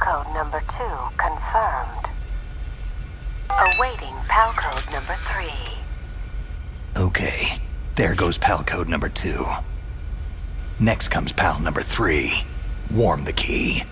code number 2 confirmed. Awaiting PAL code number 3. Okay, there goes PAL code number 2. Next comes PAL number 3. Warm the key.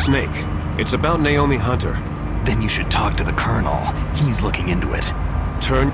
Snake, it's about Naomi Hunter. Then you should talk to the Colonel. He's looking into it. Turn...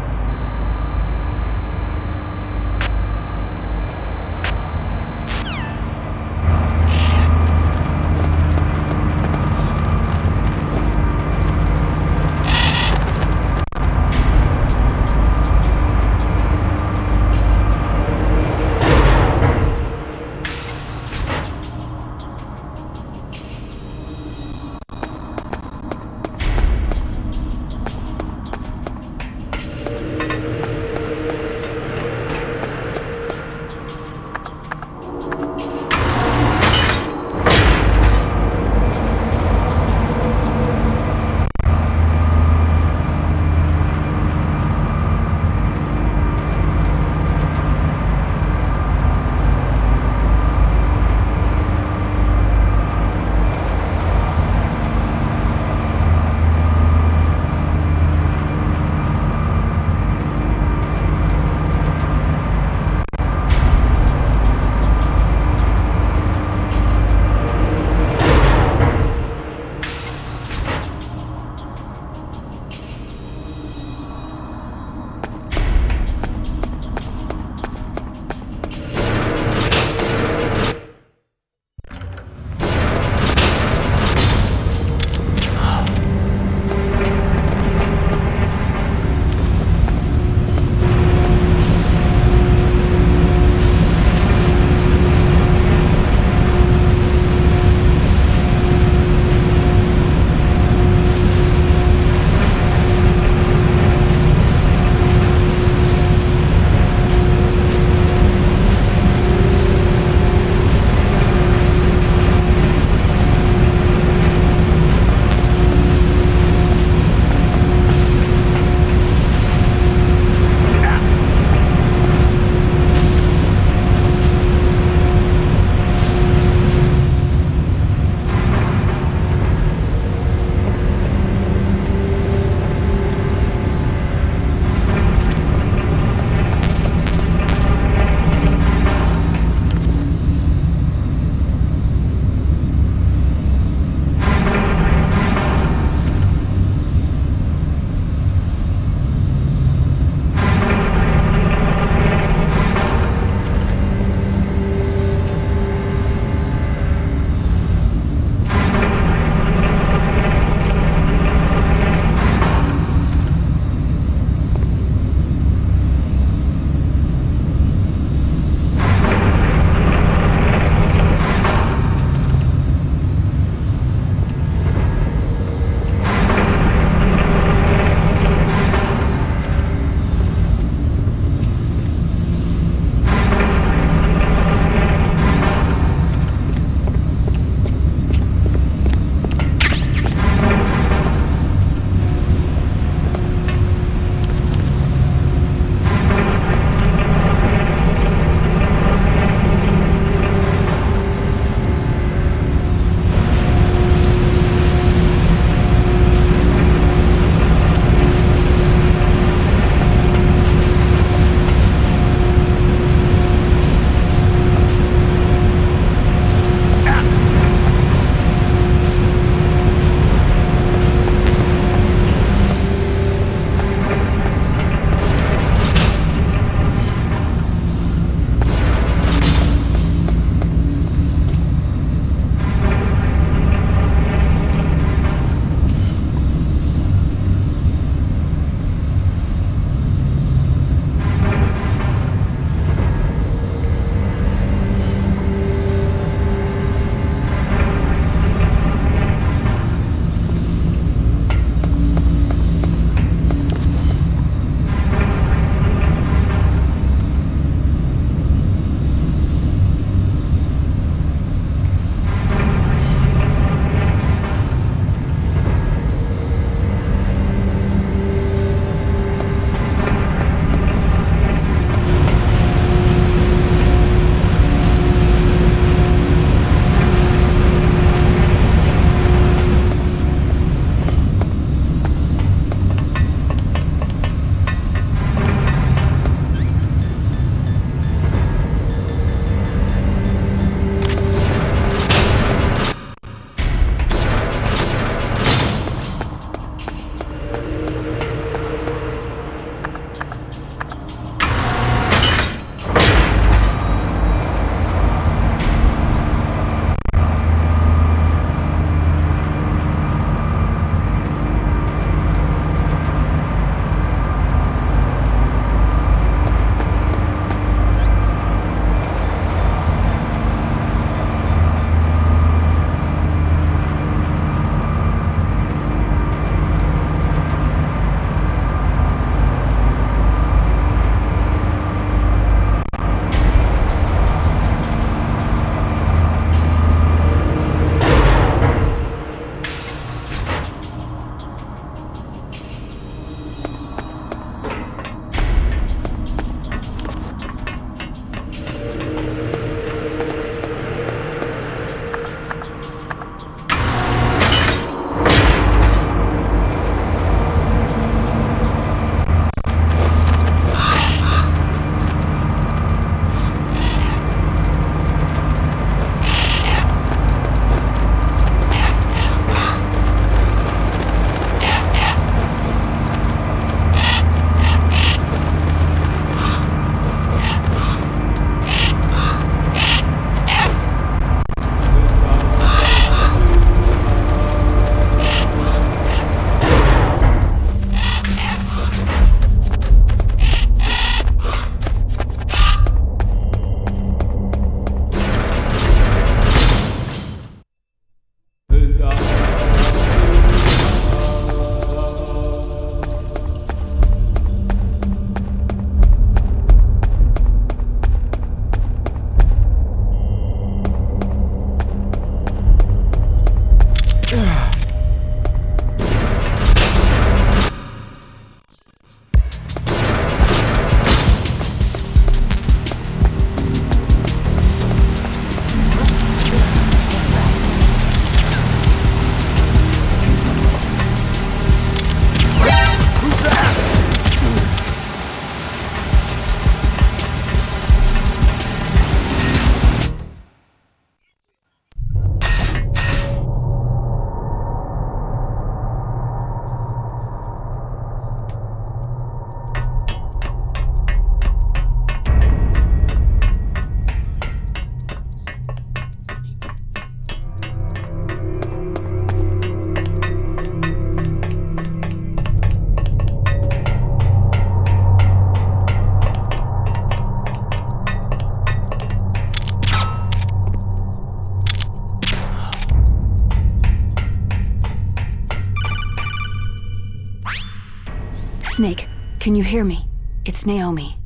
Snake, can you hear me? It's Naomi.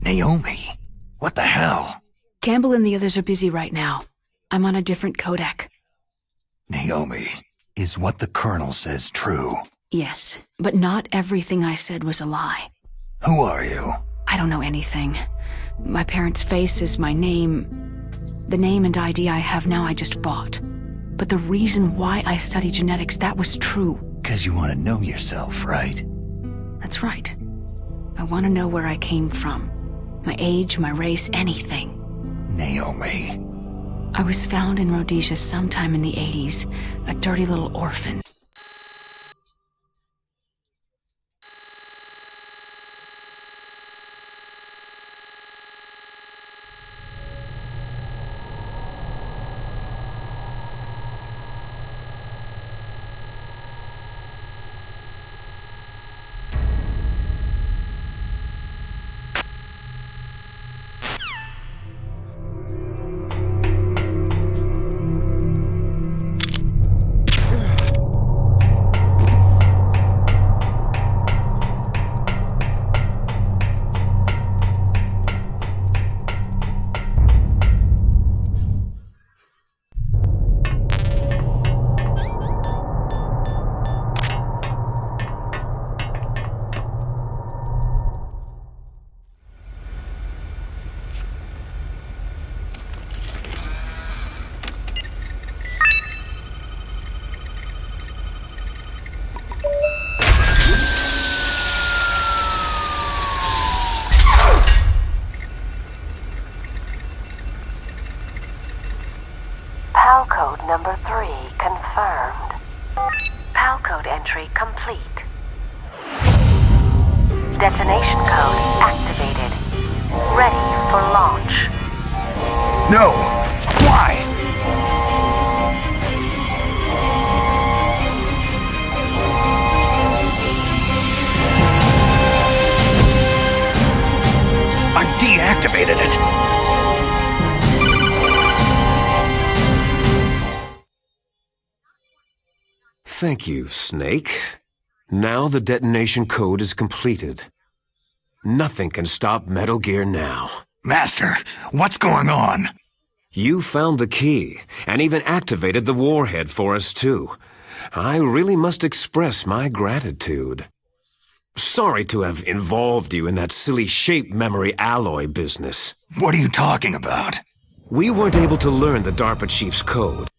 Naomi? What the hell? Campbell and the others are busy right now. I'm on a different codec. Naomi, is what the Colonel says true? Yes, but not everything I said was a lie. Who are you? I don't know anything. My parents' face is my name. The name and ID I have now I just bought. But the reason why I study genetics, that was true. 'Cause you want to know yourself, right? That's right. I want to know where I came from. My age, my race, anything. Naomi. I was found in Rhodesia sometime in the 80s, a dirty little orphan. PAL code number 3 confirmed. PAL code entry complete. Detonation code activated. Ready for launch. No! Why? I deactivated it! Thank you, Snake. Now the detonation code is completed. Nothing can stop Metal Gear now. Master, what's going on? You found the key, and even activated the warhead for us too. I really must express my gratitude. Sorry to have involved you in that silly shape memory alloy business. What are you talking about? We weren't able to learn the DARPA chief's code.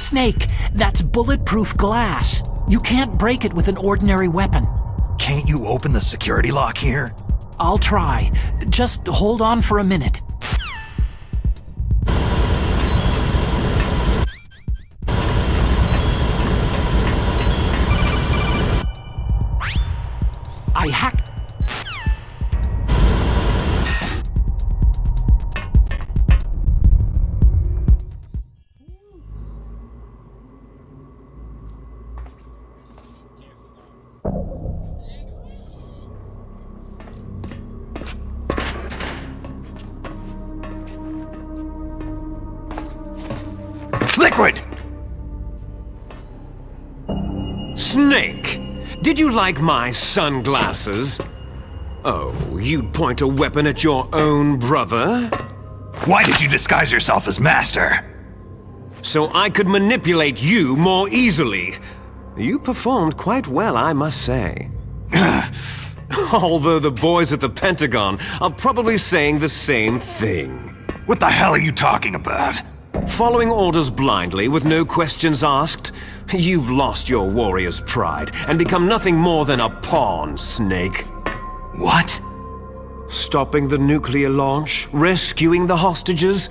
Snake, that's bulletproof glass. You can't break it with an ordinary weapon. Can't you open the security lock here? I'll try. Just hold on for a minute. I hacked. Liquid! Snake, did you like my sunglasses? Oh, you'd point a weapon at your own brother? Why did you disguise yourself as Master? So I could manipulate you more easily. You performed quite well, I must say. Although the boys at the Pentagon are probably saying the same thing. What the hell are you talking about? Following orders blindly with no questions asked, you've lost your warrior's pride and become nothing more than a pawn, Snake. What? Stopping the nuclear launch, rescuing the hostages,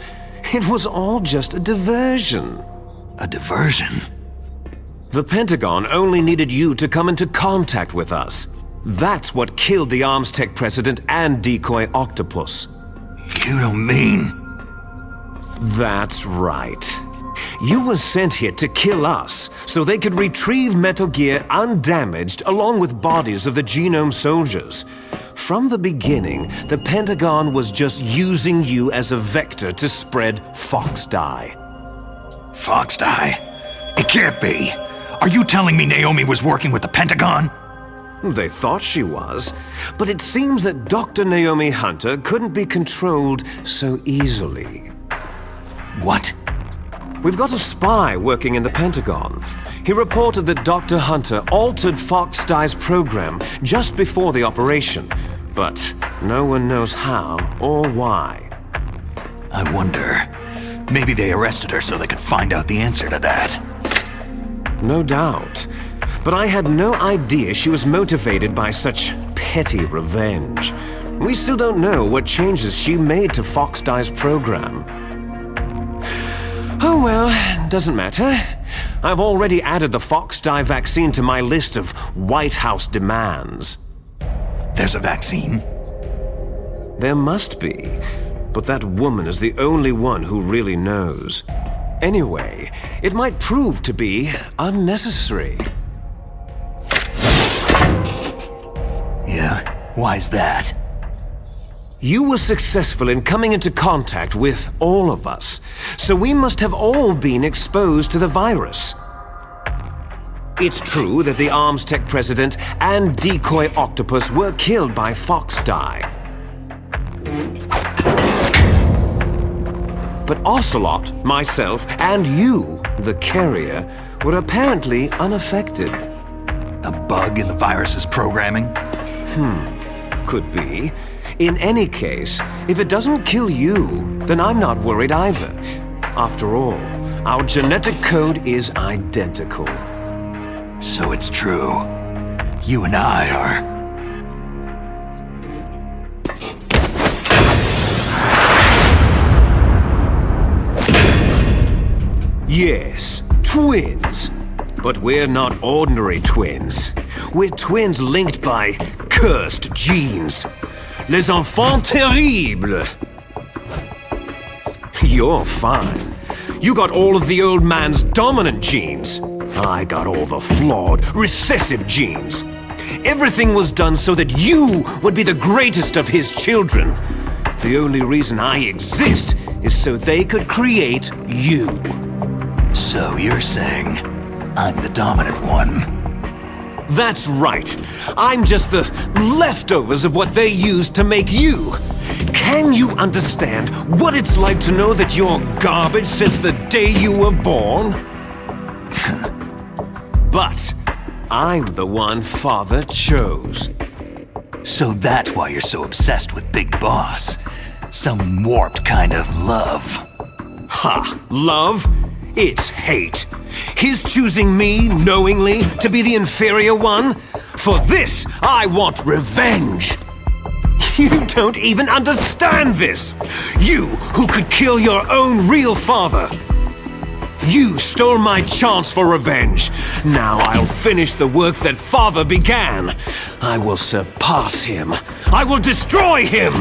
it was all just a diversion. A diversion? The Pentagon only needed you to come into contact with us. That's what killed the Armstech president and decoy Octopus. You don't mean... That's right. You were sent here to kill us, so they could retrieve Metal Gear undamaged along with bodies of the Genome soldiers. From the beginning, the Pentagon was just using you as a vector to spread Foxdie. Foxdie? It can't be! Are you telling me Naomi was working with the Pentagon? They thought she was, but it seems that Dr. Naomi Hunter couldn't be controlled so easily. What? We've got a spy working in the Pentagon. He reported that Dr. Hunter altered Foxdie's program just before the operation, but no one knows how or why. I wonder. Maybe they arrested her so they could find out the answer to that. No doubt. But I had no idea she was motivated by such petty revenge. We still don't know what changes she made to Foxdie's program. Oh well, doesn't matter. I've already added the Foxdie vaccine to my list of White House demands. There's a vaccine? There must be, but that woman is the only one who really knows. Anyway, it might prove to be unnecessary. Yeah? Why's that? You were successful in coming into contact with all of us, so we must have all been exposed to the virus. It's true that the Armstech president and decoy Octopus were killed by Foxdie. But Ocelot, myself, and you, the carrier, were apparently unaffected. A bug in the virus's programming? Could be. In any case, if it doesn't kill you, then I'm not worried either. After all, our genetic code is identical. So it's true. You and I are... Yes, twins. But we're not ordinary twins. We're twins linked by cursed genes. Les enfants terribles. You're fine. You got all of the old man's dominant genes. I got all the flawed, recessive genes. Everything was done so that you would be the greatest of his children. The only reason I exist is so they could create you. So you're saying I'm the dominant one? That's right. I'm just the leftovers of what they used to make you. Can you understand what it's like to know that you're garbage since the day you were born? But I'm the one Father chose. So that's why you're so obsessed with Big Boss. Some warped kind of love. Ha! Love? It's hate. His choosing me, knowingly, to be the inferior one? For this, I want revenge! You don't even understand this! You, who could kill your own real father! You stole my chance for revenge. Now I'll finish the work that father began. I will surpass him. I will destroy him!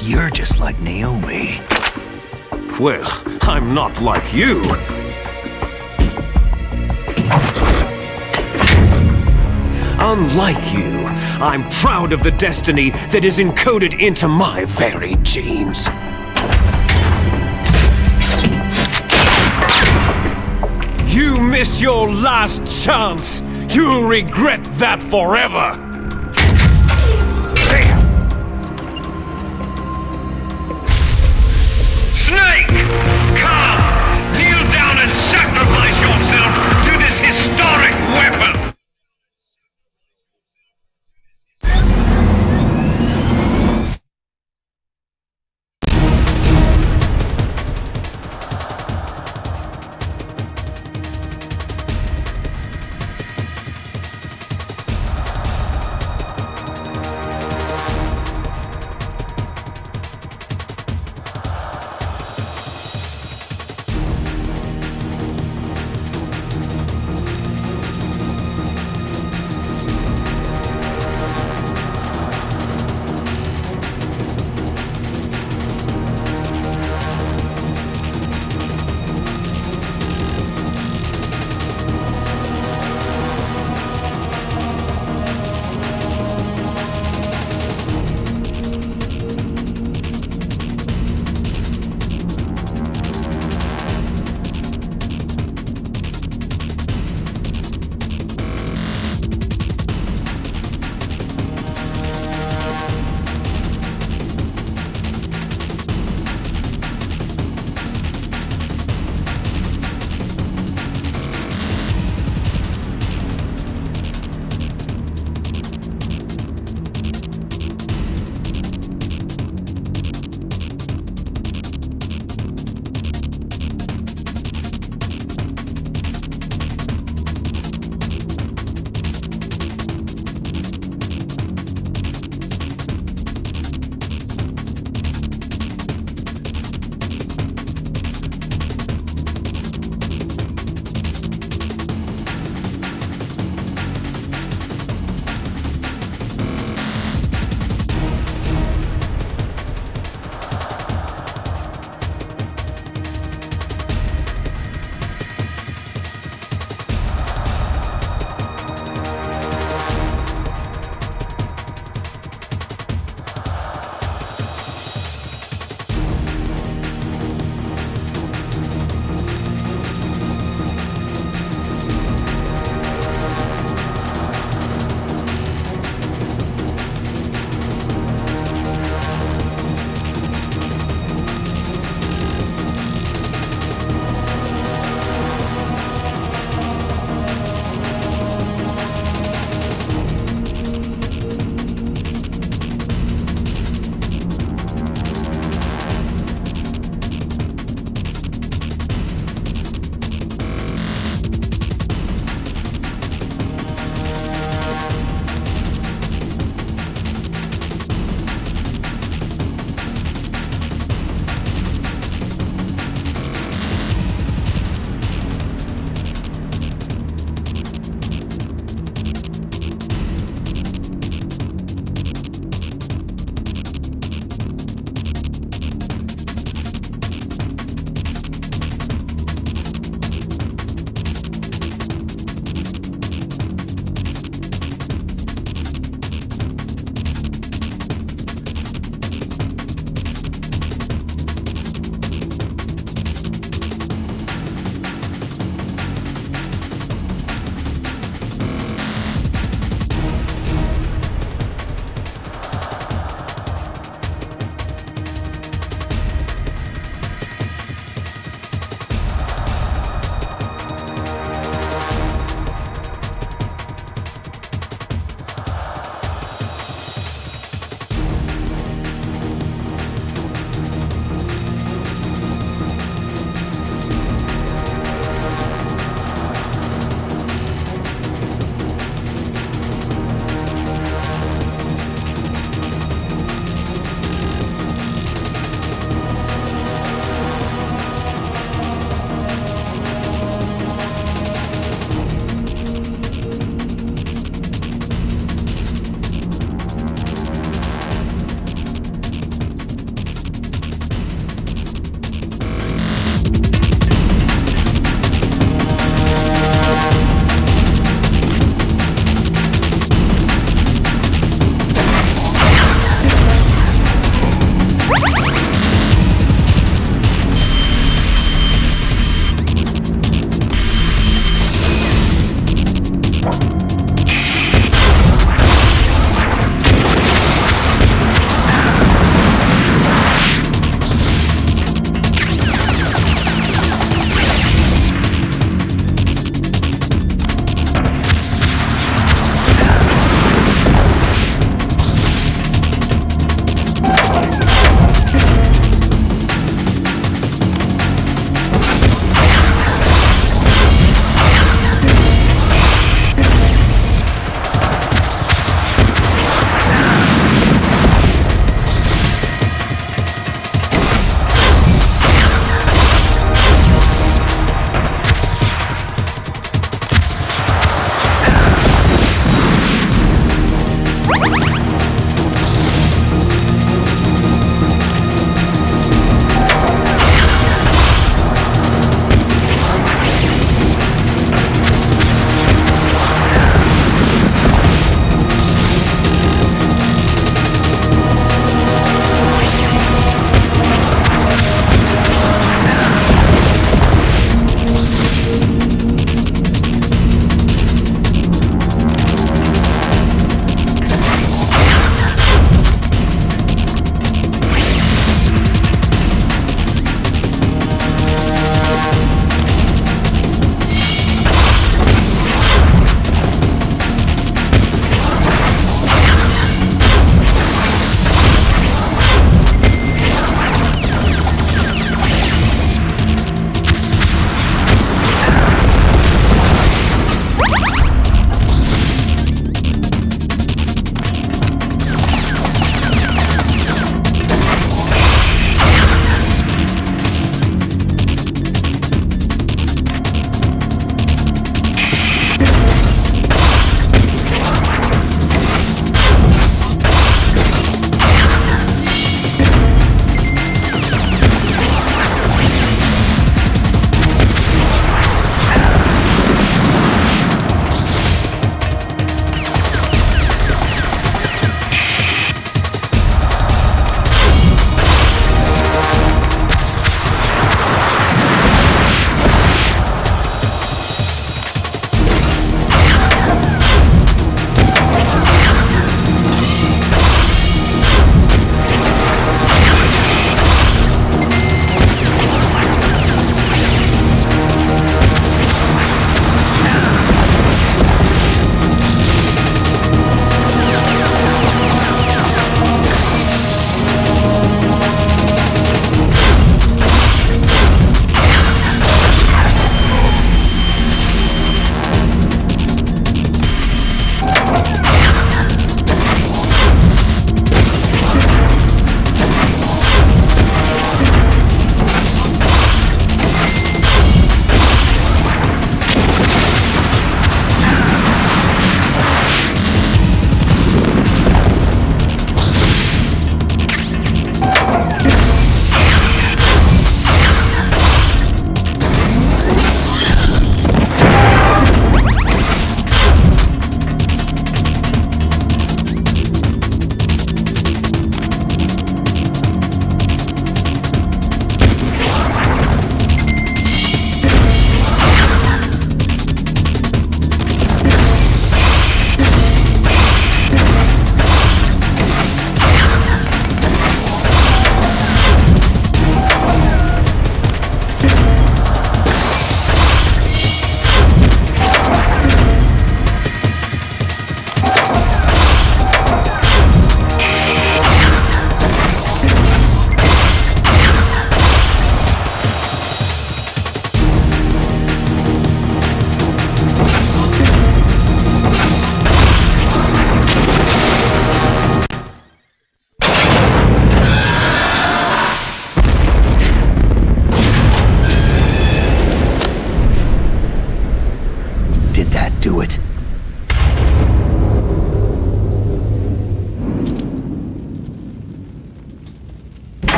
You're just like Naomi. Well, I'm not like you. Unlike you, I'm proud of the destiny that is encoded into my very genes. You missed your last chance. You'll regret that forever. Snake! Come! Kneel down and sacrifice yourself to this historic weapon!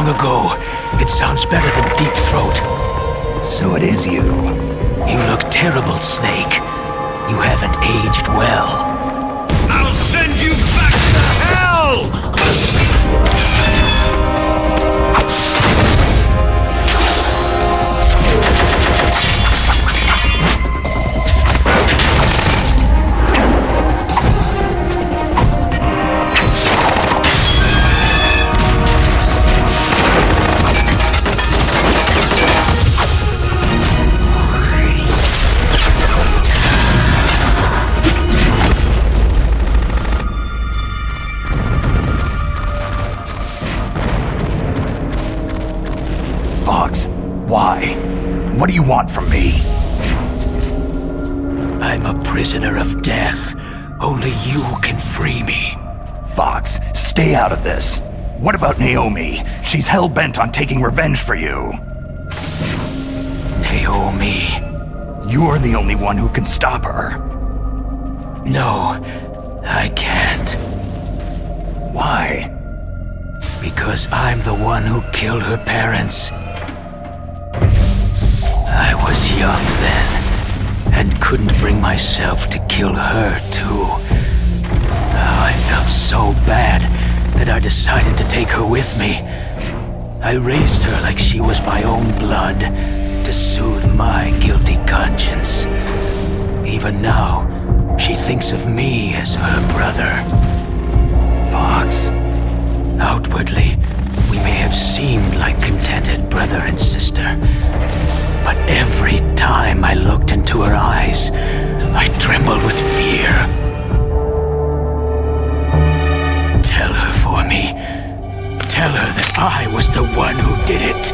long ago. It sounds better than Deep Throat. So it is you. You look terrible, Snake. You haven't aged well. I'll send you back to hell! Fox, why? What do you want from me? I'm a prisoner of death. Only you can free me. Fox, stay out of this. What about Naomi? She's hell-bent on taking revenge for you. Naomi. You're the only one who can stop her. No, I can't. Why? Because I'm the one who killed her parents. I was young then, and couldn't bring myself to kill her too. Oh, I felt so bad that I decided to take her with me. I raised her like she was my own blood, to soothe my guilty conscience. Even now, she thinks of me as her brother. Fox. Outwardly, we may have seemed like contented brother and sister, but every time I looked into her eyes, I trembled with fear. Tell her for me. Tell her that I was the one who did it.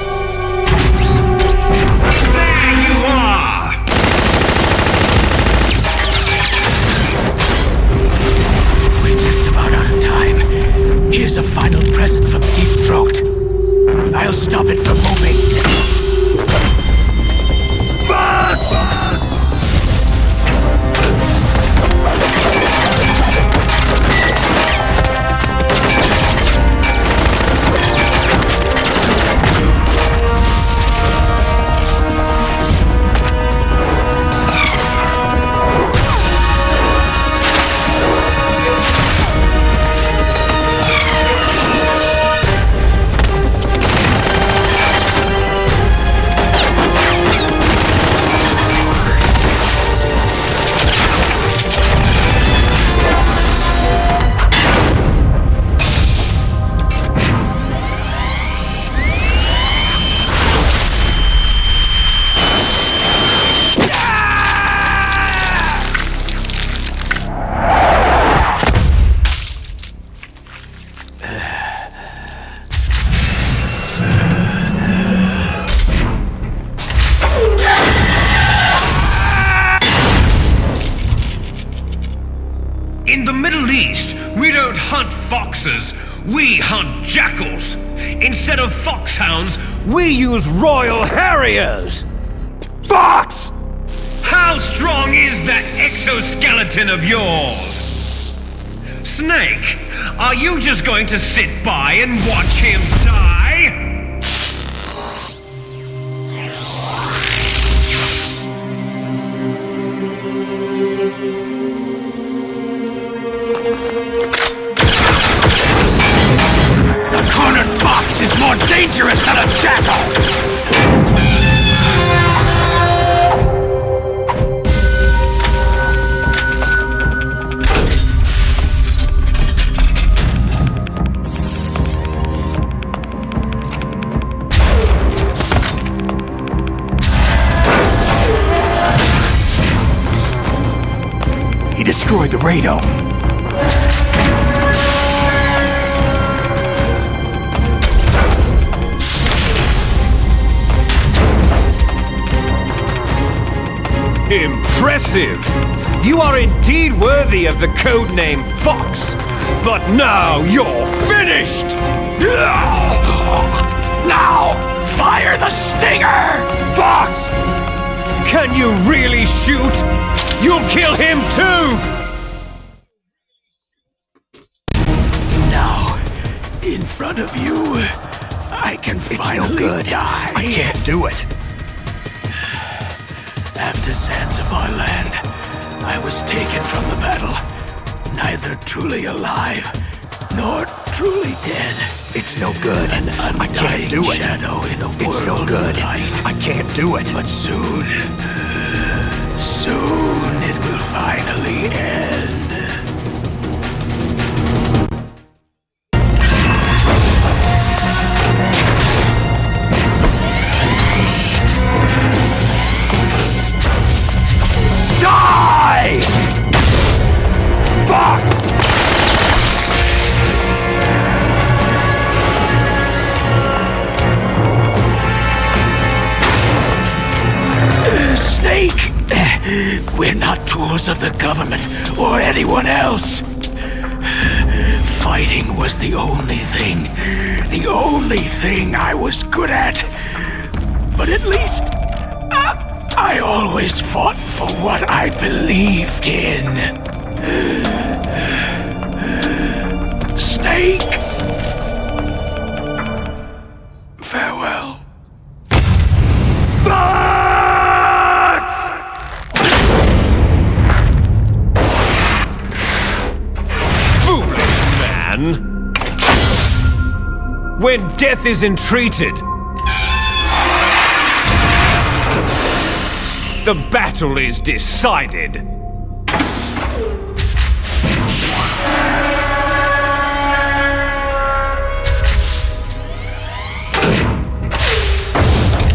There you are! We're just about out of time. Here's a final present from Deep Throat. I'll stop it from moving. In the Middle East, we don't hunt foxes, we hunt jackals. Instead of foxhounds, We use Royal Harriers! Fox! how strong is that exoskeleton of yours? Snake, are you just going to sit by and watch him die? The cornered fox is more dangerous than a jackal! He destroyed the radome. Impressive! You are indeed worthy of the codename Fox, but now you're finished! Now, fire the stinger! Fox! Can you really shoot? You'll kill him too! Now, in front of you, I can can It's finally no good. die. I can't do it. After Zanzibar land, I was taken from the battle, neither truly alive nor truly dead. It's no good. An I can't do it. shadow in a world It's no good. of light. I can't do it. But soon it will finally end. Die! Fox! Snake! We're not tools of the government or anyone else. Fighting was the only thing I was good at. But at least I always fought for what I believed in. Snake! Farewell. Foolish man! When death is entreated, the battle is decided.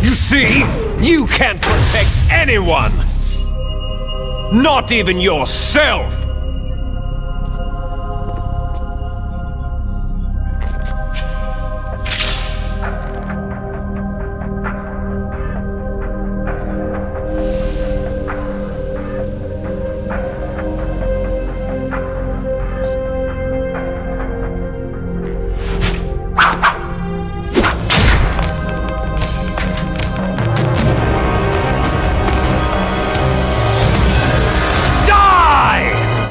You see, you can't protect anyone! Not even yourself! Die!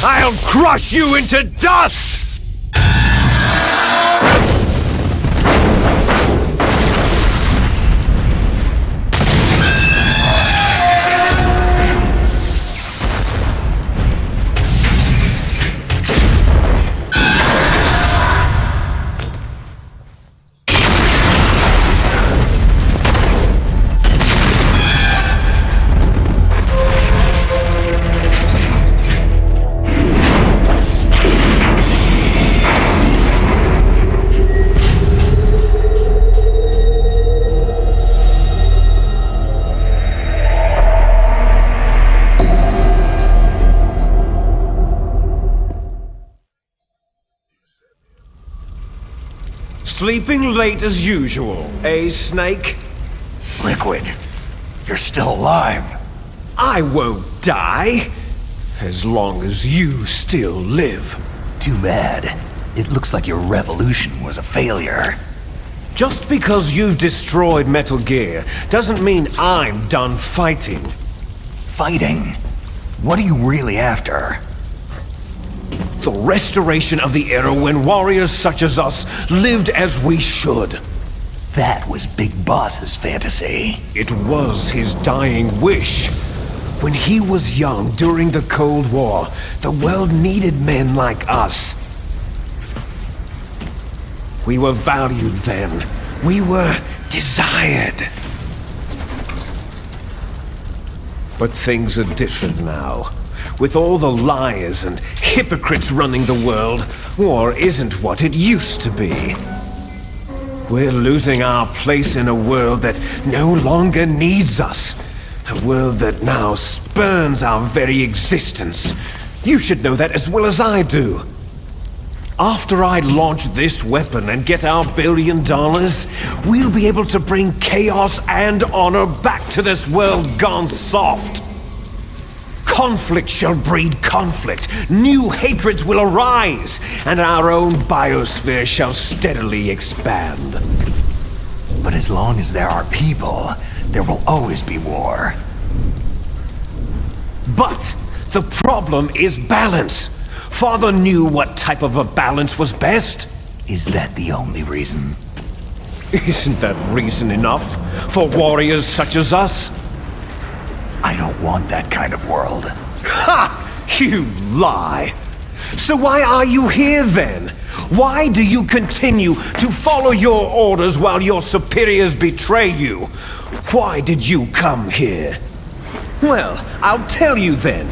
I'll crush you into dust! Sleeping late as usual, eh, Snake? Liquid, you're still alive. I won't die, as long as you still live. Too bad. It looks like your revolution was a failure. Just because you've destroyed Metal Gear doesn't mean I'm done fighting. Fighting? What are you really after? The restoration of the era when warriors such as us lived as we should. That was Big Boss's fantasy. It was his dying wish. When he was young during the Cold War, the world needed men like us. We were valued then. We were desired. But things are different now. With all the liars and hypocrites running the world, war isn't what it used to be. We're losing our place in a world that no longer needs us. A world that now spurns our very existence. You should know that as well as I do. After I launch this weapon and get our $1 billion, we'll be able to bring chaos and honor back to this world gone soft. Conflict shall breed conflict, new hatreds will arise, and our own biosphere shall steadily expand. But as long as there are people, there will always be war. But the problem is balance. Father knew what type of a balance was best. Is that the only reason? Isn't that reason enough for warriors such as us? I don't want that kind of world. Ha! You lie! So why are you here then? Why do you continue to follow your orders while your superiors betray you? Why did you come here? Well, I'll tell you then.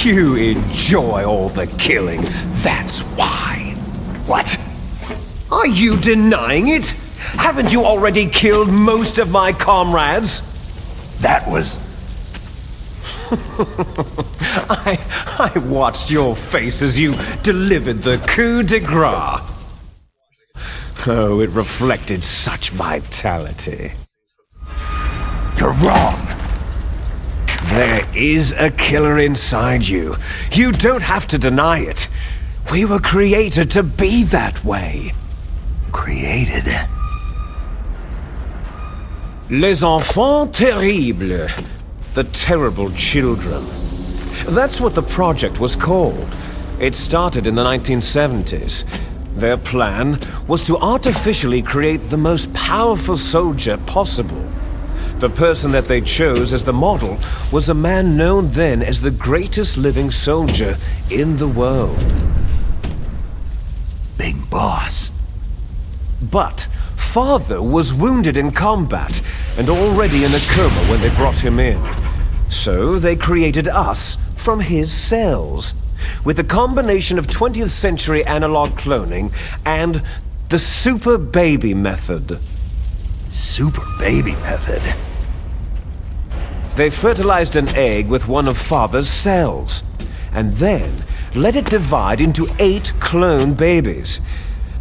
You enjoy all the killing, that's why. What? Are you denying it? Haven't you already killed most of my comrades? That was... I watched your face as you delivered the coup de grace. Oh, it reflected such vitality. You're wrong. There is a killer inside you. You don't have to deny it. We were created to be that way. Created? Les enfants terribles. The terrible children. That's what the project was called. It started in the 1970s. Their plan was to artificially create the most powerful soldier possible. The person that they chose as the model was a man known then as the greatest living soldier in the world. Big Boss. But Father was wounded in combat and already in a coma when they brought him in. So they created us from his cells, with a combination of 20th century analog cloning and the Super Baby method. Super Baby method? They fertilized an egg with one of Father's cells, and then let it divide into 8 clone babies.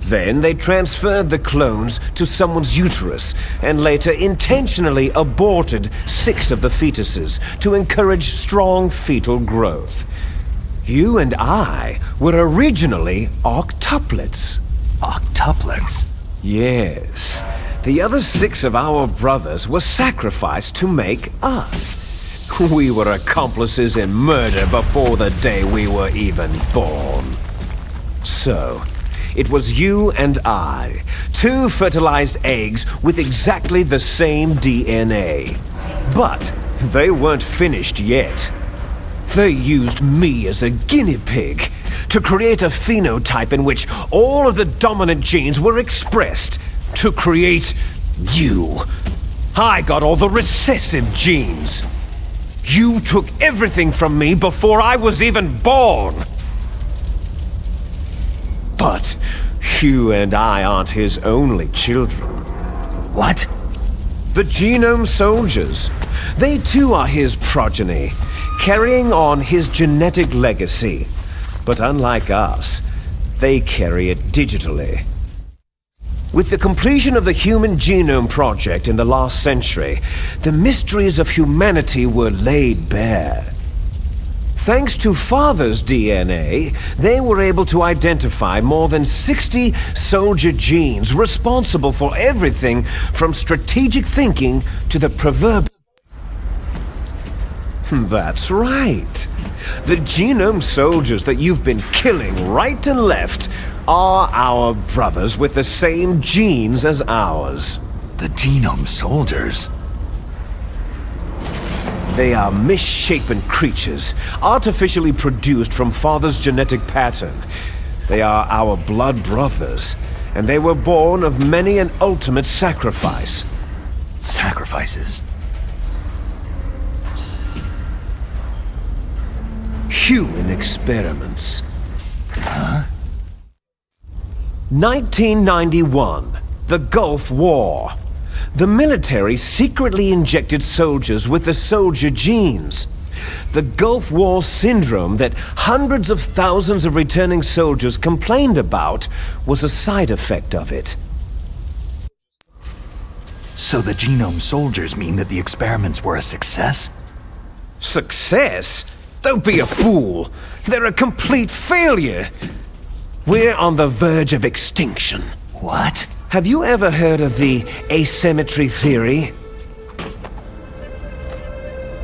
Then they transferred the clones to someone's uterus, and later intentionally aborted 6 of the fetuses to encourage strong fetal growth. You and I were originally octuplets. Octuplets? Yes. The other 6 of our brothers were sacrificed to make us. We were accomplices in murder before the day we were even born. So, it was you and I, two fertilized eggs with exactly the same DNA. But they weren't finished yet. They used me as a guinea pig to create a phenotype in which all of the dominant genes were expressed to create you. I got all the recessive genes. You took everything from me before I was even born. But you and I aren't his only children. What? The Genome Soldiers. They too are his progeny, carrying on his genetic legacy. But unlike us, they carry it digitally. With the completion of the Human Genome Project in the last century, the mysteries of humanity were laid bare. Thanks to Father's DNA, they were able to identify more than 60 soldier genes responsible for everything from strategic thinking to the proverbial... That's right. The Genome Soldiers that you've been killing right and left are our brothers with the same genes as ours. The Genome Soldiers? They are misshapen creatures, artificially produced from Father's genetic pattern. They are our blood brothers, and they were born of many an ultimate sacrifice. Sacrifices? Human experiments. Huh? 1991, the Gulf War. The military secretly injected soldiers with the soldier genes. The Gulf War syndrome that hundreds of thousands of returning soldiers complained about was a side effect of it. So the Genome Soldiers mean that the experiments were a success? Success? Don't be a fool. They're a complete failure. We're on the verge of extinction. What? Have you ever heard of the asymmetry theory?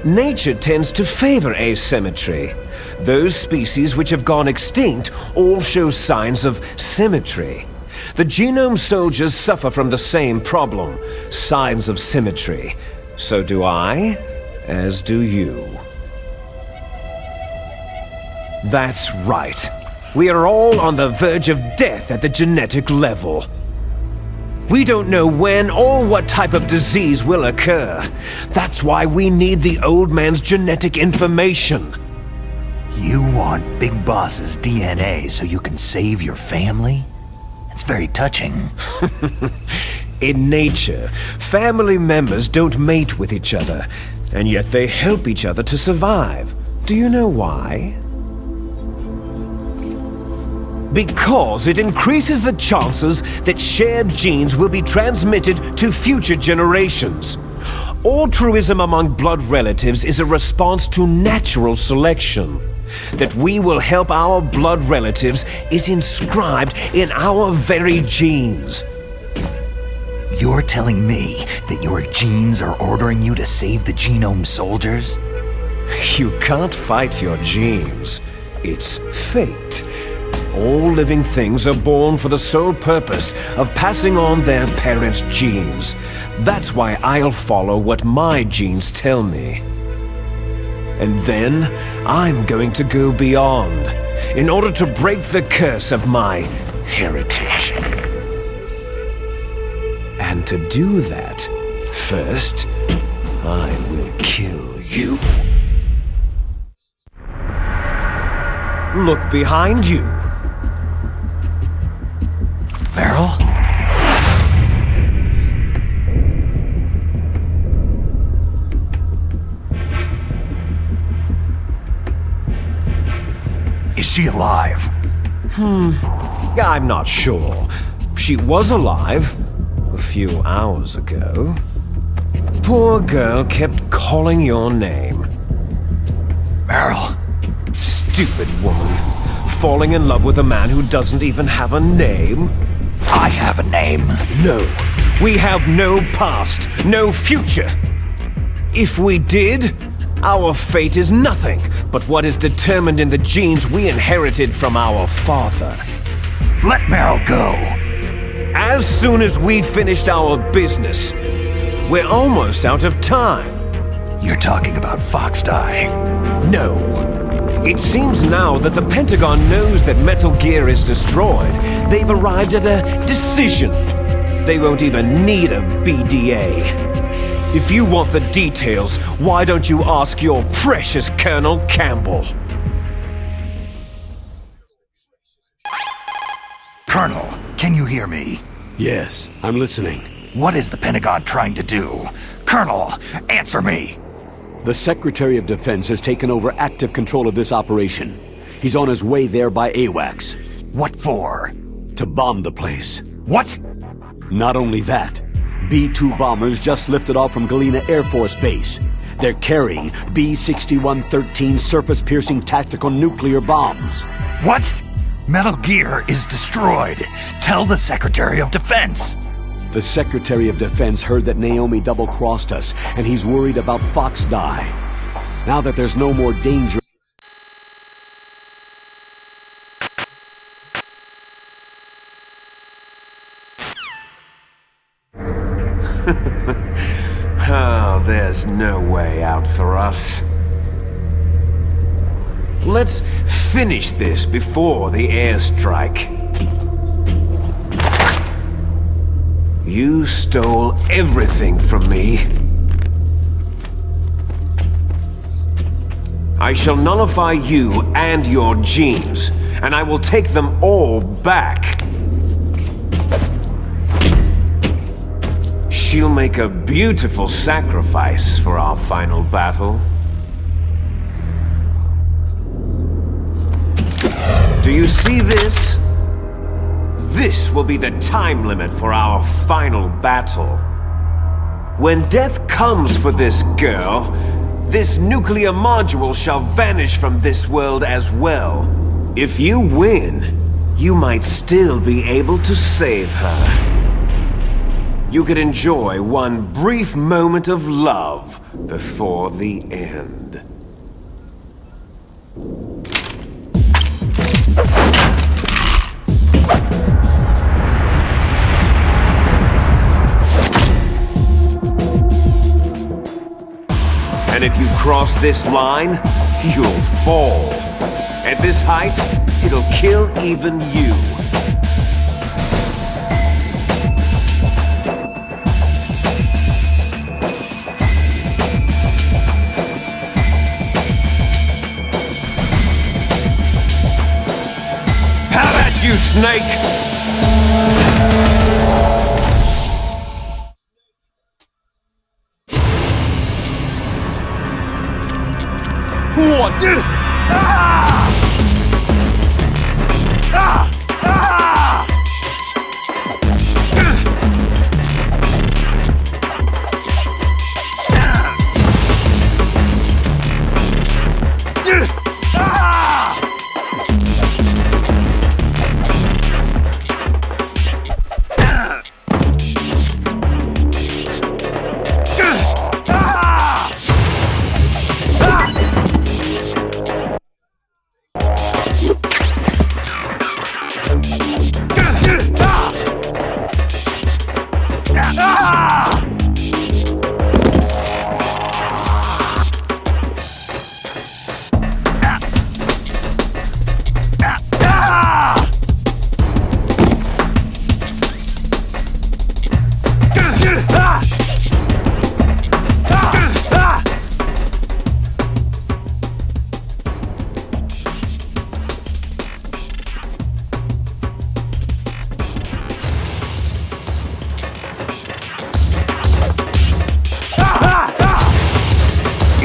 Nature tends to favor asymmetry. Those species which have gone extinct all show signs of symmetry. The Genome Soldiers suffer from the same problem, signs of symmetry. So do I, as do you. That's right. We are all on the verge of death at the genetic level. We don't know when or what type of disease will occur. That's why we need the old man's genetic information. You want Big Boss's DNA so you can save your family? It's very touching. In nature, family members don't mate with each other, and yet they help each other to survive. Do you know why? Because it increases the chances that shared genes will be transmitted to future generations. Altruism among blood relatives is a response to natural selection. That we will help our blood relatives is inscribed in our very genes. You're telling me that your genes are ordering you to save the Genome Soldiers? You can't fight your genes. It's fate. All living things are born for the sole purpose of passing on their parents' genes. That's why I'll follow what my genes tell me. And then, I'm going to go beyond, in order to break the curse of my heritage. And to do that, first, I will kill you. Look behind you. Meryl? Is she alive? I'm not sure. She was alive a few hours ago. Poor girl kept calling your name. Meryl? Stupid woman. Falling in love with a man who doesn't even have a name? I have a name. No. We have no past, no future. If we did, Our fate is nothing but what is determined in the genes we inherited from our father. Let Meryl go! As soon as we finished our business, we're almost out of time. You're talking about Fox Die. No. It seems now that the Pentagon knows that Metal Gear is destroyed. They've arrived at a decision. They won't even need a BDA. If you want the details, why don't you ask your precious Colonel Campbell? Colonel, can you hear me? Yes, I'm listening. What is the Pentagon trying to do? Colonel, answer me! The Secretary of Defense has taken over active control of this operation. He's on his way there by AWACS. What for? To bomb the place. What? Not only that, B-2 bombers just lifted off from Galena Air Force Base. They're carrying B-6113 surface-piercing tactical nuclear bombs. What? Metal Gear is destroyed. Tell the Secretary of Defense. The Secretary of Defense heard that Naomi double-crossed us, and he's worried about Fox Die. Now that there's no more danger... Oh, there's no way out for us. Let's finish this before the airstrike. You stole everything from me. I shall nullify you and your genes, and I will take them all back. She'll make a beautiful sacrifice for our final battle. Do you see this? This will be the time limit for our final battle. When death comes for this girl, this nuclear module shall vanish from this world as well. If you win, you might still be able to save her. You could enjoy one brief moment of love before the end. And if you cross this line, you'll fall. At this height, it'll kill even you. You snake! What?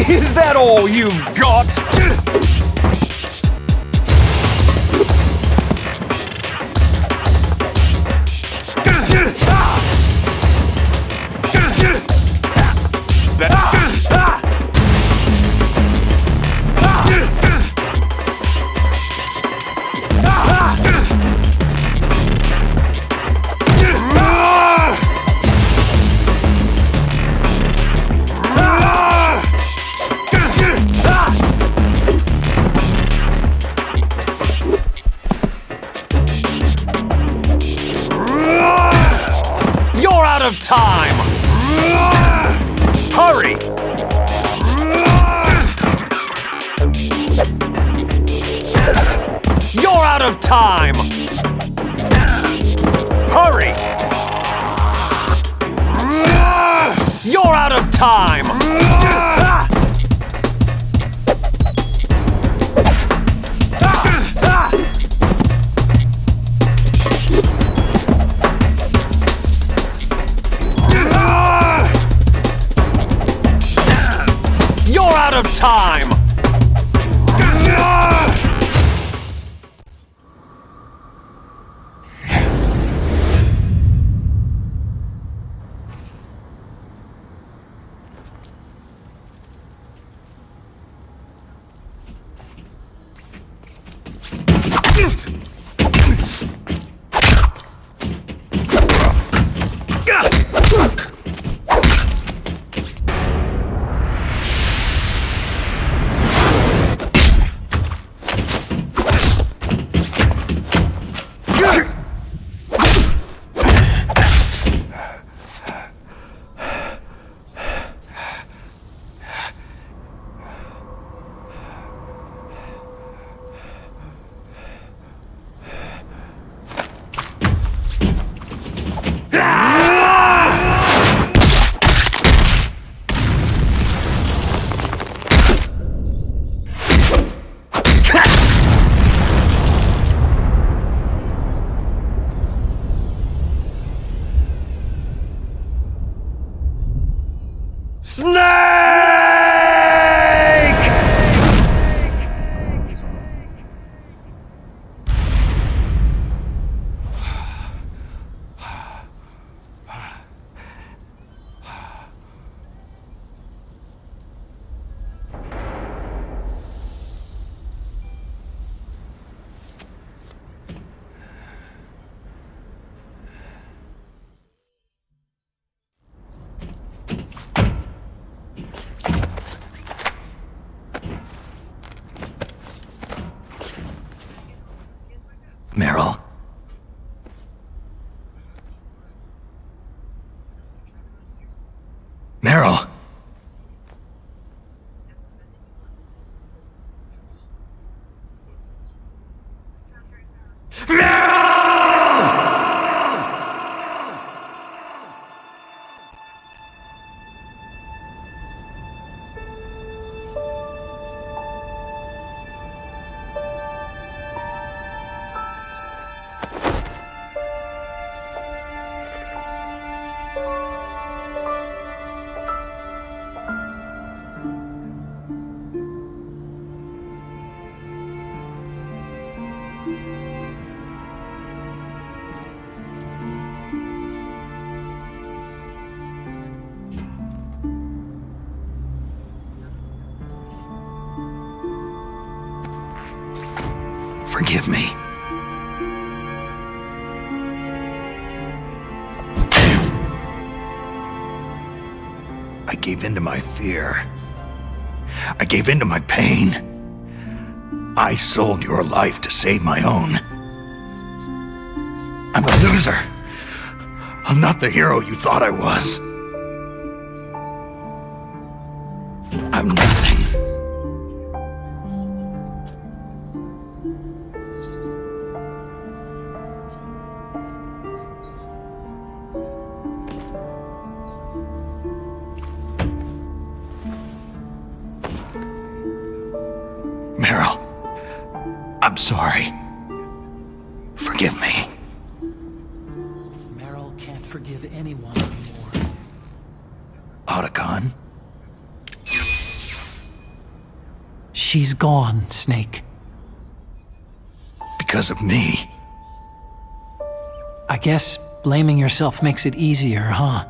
Is that all you've got? out of time! Hurry! You're out of time! You're out of time! Meryl? Meryl? Forgive me. I gave in to my fear. I gave in to my pain. I sold your life to save my own. I'm a loser. I'm not the hero you thought I was. I'm nothing. Meryl, I'm sorry. Forgive me. Meryl can't forgive anyone anymore. Otacon? She's gone, Snake. Because of me. I guess blaming yourself makes it easier, huh?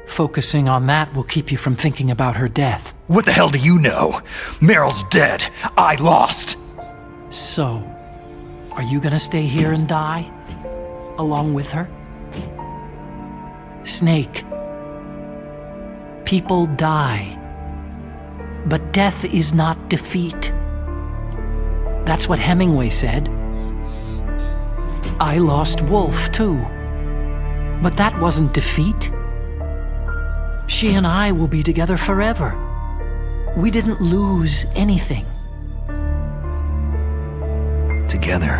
Focusing on that will keep you from thinking about her death. What the hell do you know? Meryl's dead. I lost. So, are you gonna stay here and die? Along with her? Snake. People die. But death is not defeat. That's what Hemingway said. I lost Wolf, too. But that wasn't defeat. She and I will be together forever. We didn't lose anything. together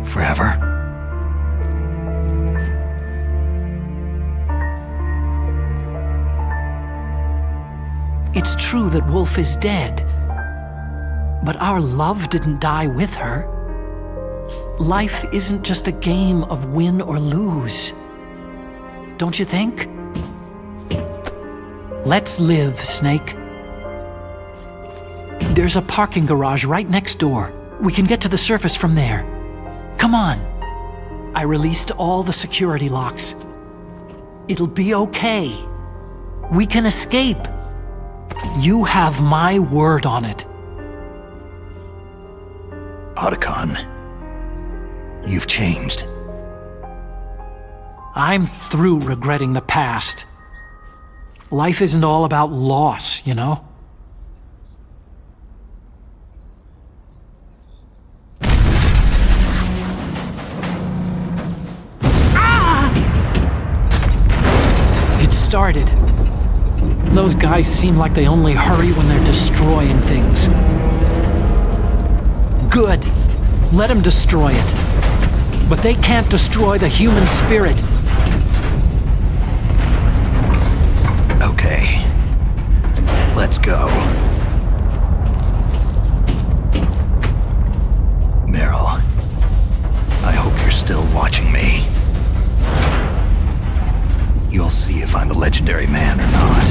forever. It's true that Wolf is dead, but our love didn't die with her. Life isn't just a game of win or lose. Don't you think? Let's live, Snake. There's a parking garage right next door. We can get to the surface from there. Come on. I released all the security locks. It'll be okay. We can escape. You have my word on it. Otacon, you've changed. I'm through regretting the past. Life isn't all about loss, you know? It started. Those guys seem like they only hurry when they're destroying things. Good. Let them destroy it. But they can't destroy the human spirit. Okay. Let's go. Meryl, I hope you're still watching me. You'll see if I'm a legendary man or not.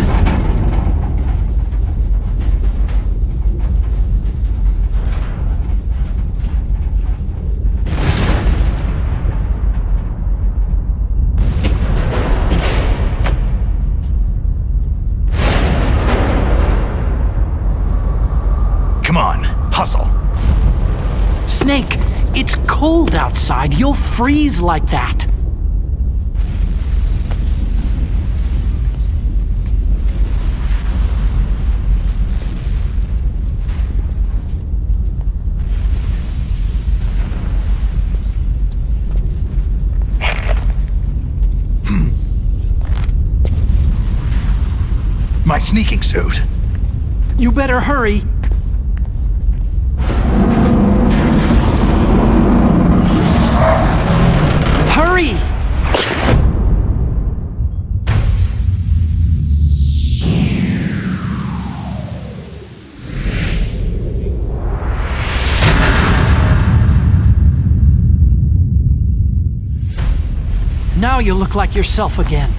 Come on, hustle. Snake, it's cold outside. You'll freeze like that. My sneaking suit. You better hurry. Hurry! Now you look like yourself again.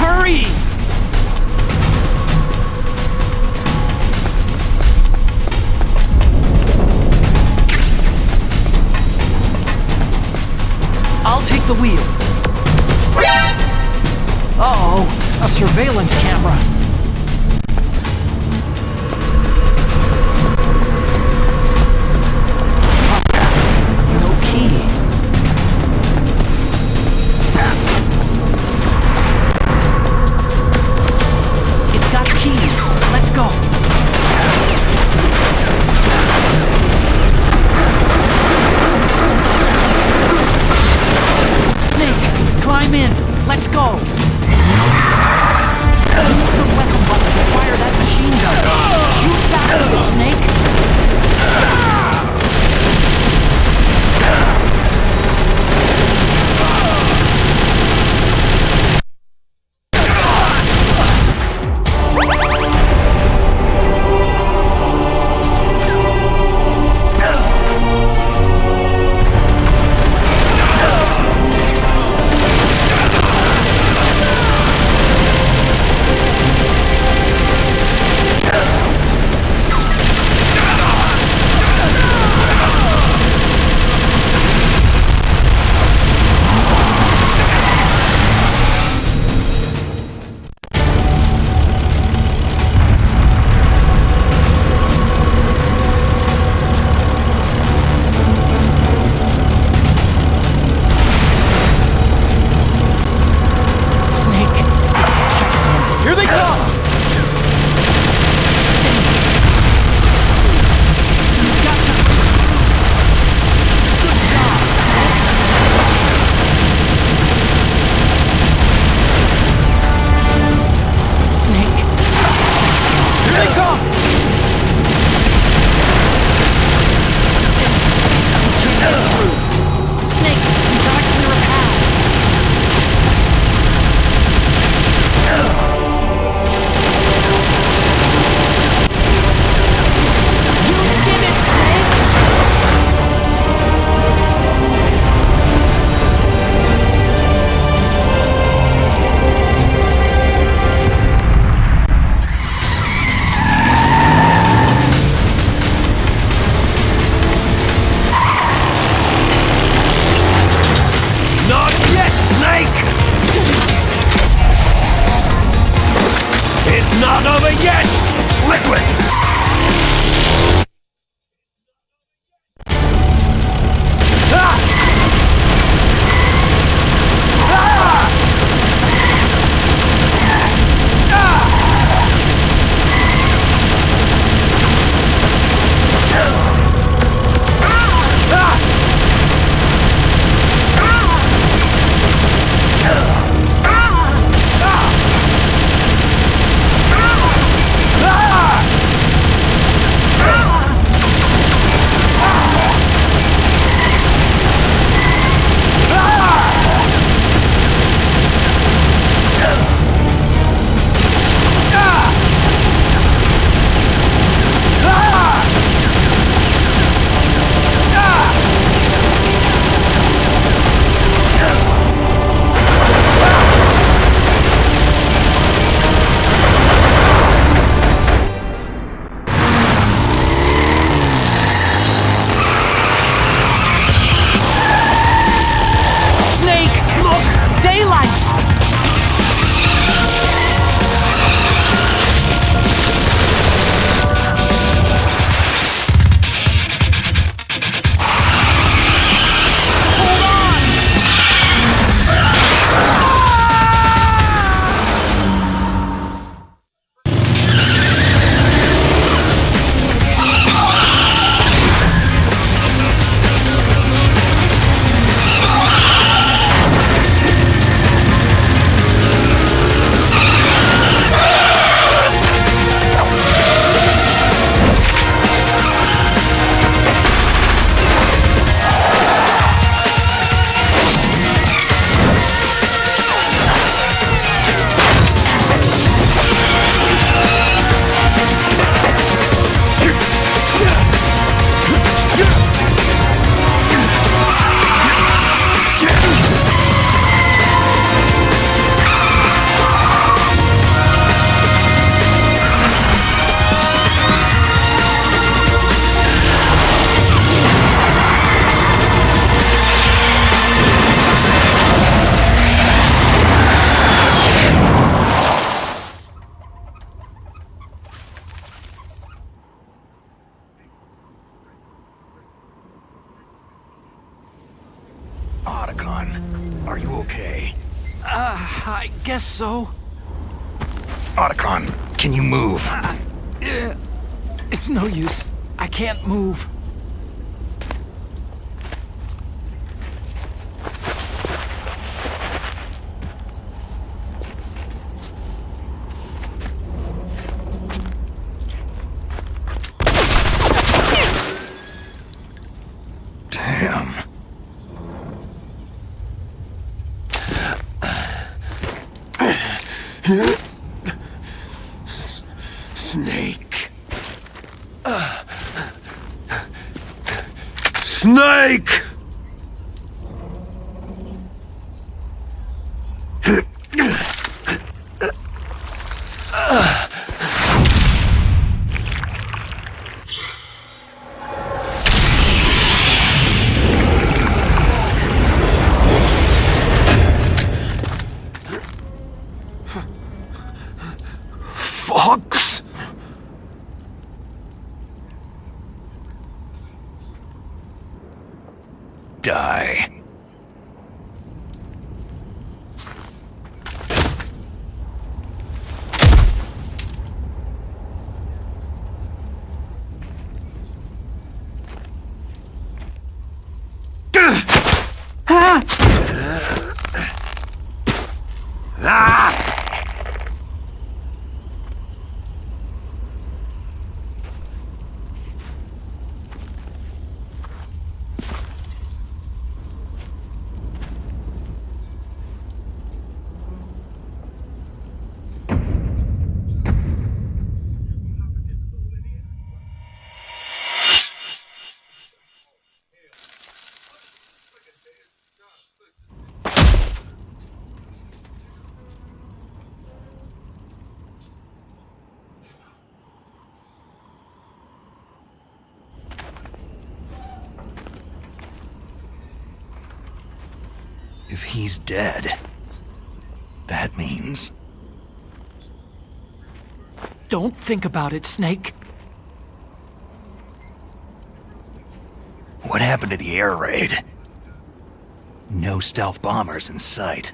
Hurry! I'll take the wheel. Uh-oh, a surveillance camera. No key. It's got keys. Let's go. Snake, climb in. Let's go. Use the weapon. not over yet! Liquid! Otacon, are you okay? I guess so. Otacon, can you move? It's no use. I can't move. Damn. Snake. Snake! Fox? Die. If he's dead, that means... Don't think about it, Snake. What happened to the air raid? No stealth bombers in sight.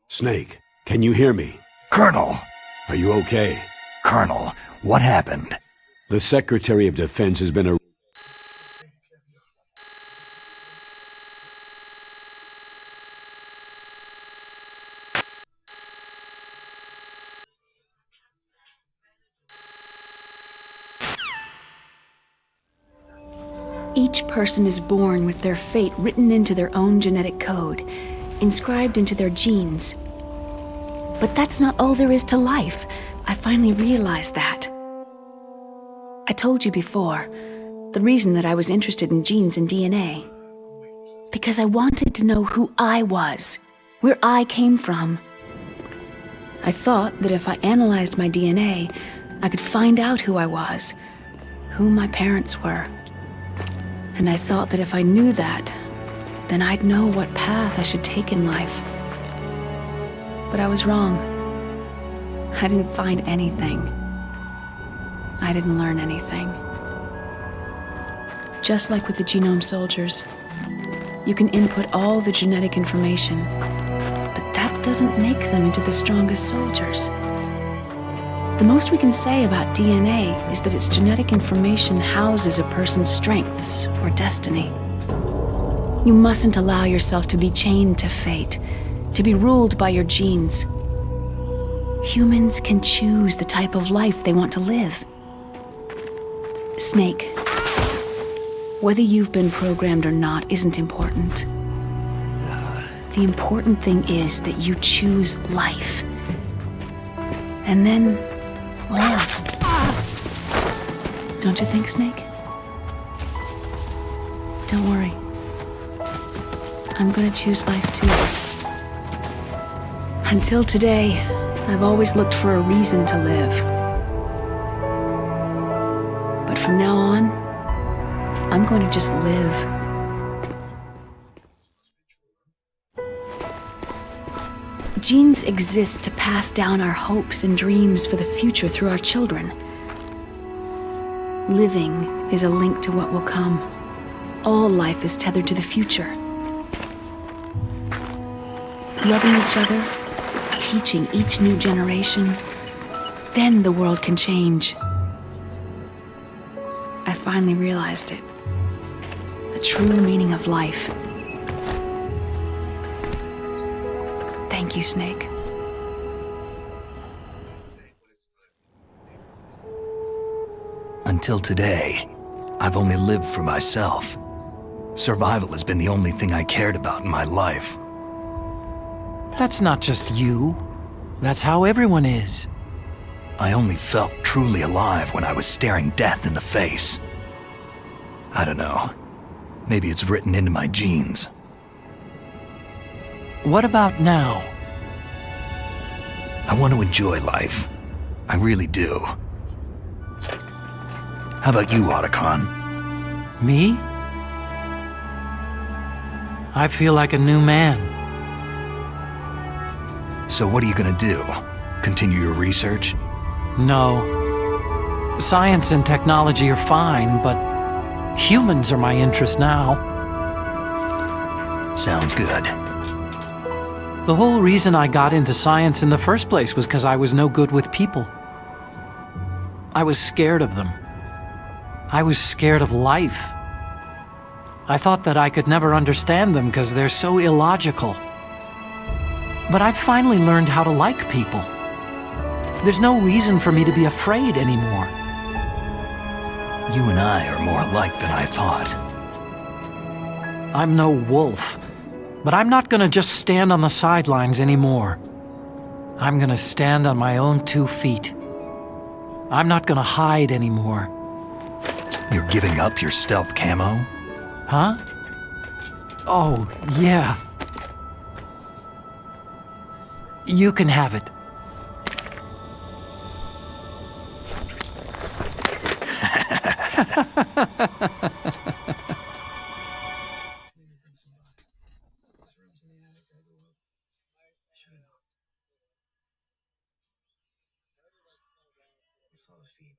Snake, can you hear me? Colonel! Are you okay? Colonel, what happened? The Secretary of Defense has been arrested. Each person is born with their fate written into their own genetic code, inscribed into their genes. But that's not all there is to life. I finally realized that. I told you before, the reason that I was interested in genes and DNA. Because I wanted to know who I was, where I came from. I thought that if I analyzed my DNA, I could find out who I was, who my parents were. And I thought that if I knew that, then I'd know what path I should take in life. But I was wrong. I didn't find anything. I didn't learn anything. Just like with the Genome Soldiers, you can input all the genetic information, but that doesn't make them into the strongest soldiers. The most we can say about DNA is that its genetic information houses a person's strengths or destiny. You mustn't allow yourself to be chained to fate, to be ruled by your genes. Humans can choose the type of life they want to live. Snake, whether you've been programmed or not isn't important. The important thing is that you choose life. And then live. Don't you think, Snake? Don't worry. I'm gonna choose life too. Until today, I've always looked for a reason to live. But from now on, I'm going to just live. Genes exist to pass down our hopes and dreams for the future through our children. Living is a link to what will come. All life is tethered to the future. Loving each other, teaching each new generation, then the world can change. I finally realized it. The true meaning of life. Thank you, Snake. Until today, I've only lived for myself. Survival has been the only thing I cared about in my life. That's not just you. That's how everyone is. I only felt truly alive when I was staring death in the face. I don't know. Maybe it's written into my genes. What about now? I want to enjoy life. I really do. How about you, Otacon? Me? I feel like a new man. So what are you gonna do? Continue your research? No. Science and technology are fine, but humans are my interest now. Sounds good. The whole reason I got into science in the first place was because I was no good with people. I was scared of them. I was scared of life. I thought that I could never understand them because they're so illogical. But I've finally learned how to like people. There's no reason for me to be afraid anymore. You and I are more alike than I thought. I'm no wolf, but I'm not gonna just stand on the sidelines anymore. I'm gonna stand on my own 2 feet. I'm not gonna hide anymore. You're giving up your stealth camo? Huh? Oh, yeah. You can have it. saw the feed.